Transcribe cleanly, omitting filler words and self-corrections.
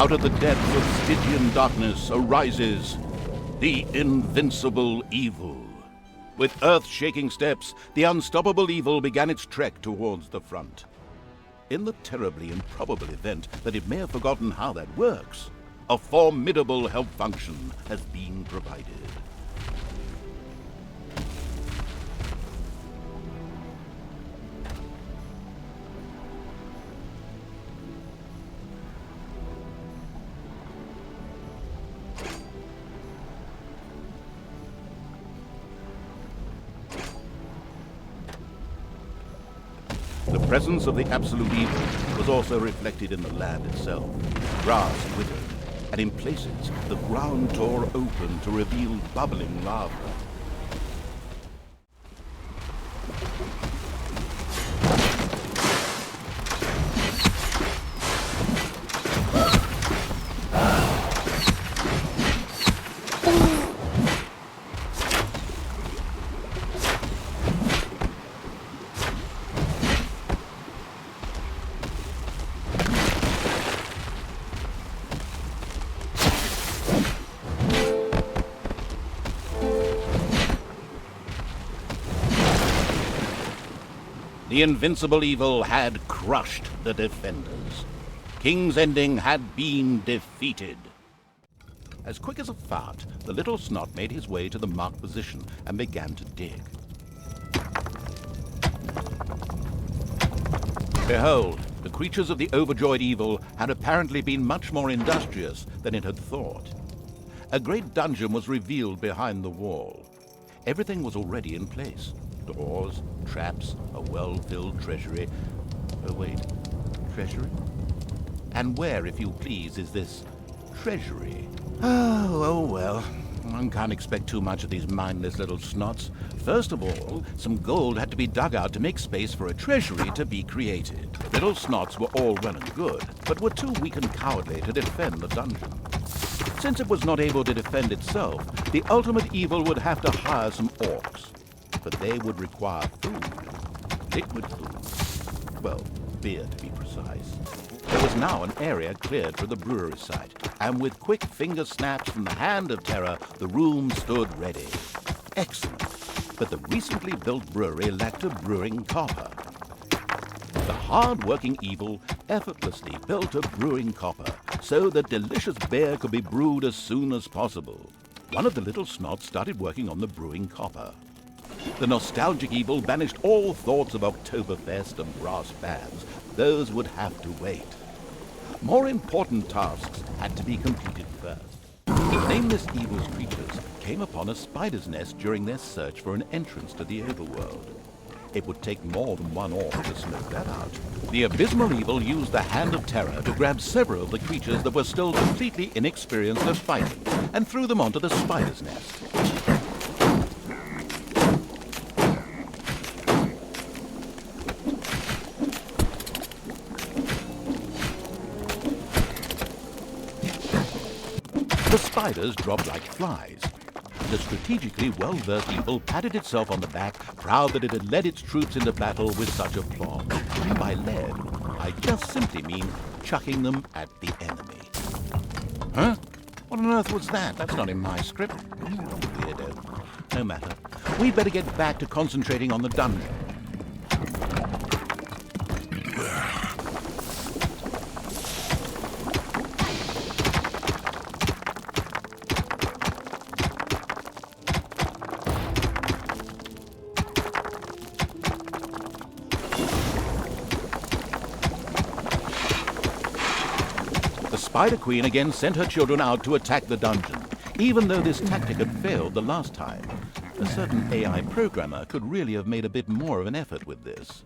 Out of the depths of Stygian darkness arises the invincible evil. With earth-shaking steps, the unstoppable evil began its trek towards the front. In the terribly improbable event that it may have forgotten how that works, a formidable help function has been provided. The presence of the absolute evil was also reflected in the land itself. Grass withered, and in places the ground tore open to reveal bubbling lava. The invincible evil had crushed the defenders. King's Ending had been defeated. As quick as a fart, the little snot made his way to the marked position and began to dig. Behold, the creatures of the overjoyed evil had apparently been much more industrious than it had thought. A great dungeon was revealed behind the wall. Everything was already in place. Doors, traps, a well-filled treasury. Oh, wait. Treasury? And where, if you please, is this treasury? Oh, well. One can't expect too much of these mindless little snots. First of all, some gold had to be dug out to make space for a treasury to be created. Little snots were all well and good, but were too weak and cowardly to defend the dungeon. Since it was not able to defend itself, the ultimate evil would have to hire some orcs. But they would require food. Liquid food. Well, beer to be precise. There was now an area cleared for the brewery site, and with quick finger snaps from the hand of terror, the room stood ready. Excellent. But the recently built brewery lacked a brewing copper. The hard-working evil effortlessly built a brewing copper so that delicious beer could be brewed as soon as possible. One of the little snots started working on the brewing copper. The nostalgic evil banished all thoughts of Oktoberfest and brass bands. Those would have to wait. More important tasks had to be completed first. The nameless evil's creatures came upon a spider's nest during their search for an entrance to the overworld. It would take more than one orc to smoke that out. The abysmal evil used the hand of terror to grab several of the creatures that were still completely inexperienced at fighting and threw them onto the spider's nest. The spiders dropped like flies. The strategically well-versed evil patted itself on the back, proud that it had led its troops into battle with such aplomb. And by led, I just simply mean chucking them at the enemy. Huh? What on earth was that? That's not in my script. Weirdo. No matter. We'd better get back to concentrating on the dungeon. Spider Queen again sent her children out to attack the dungeon, even though this tactic had failed the last time. A certain AI programmer could really have made a bit more of an effort with this.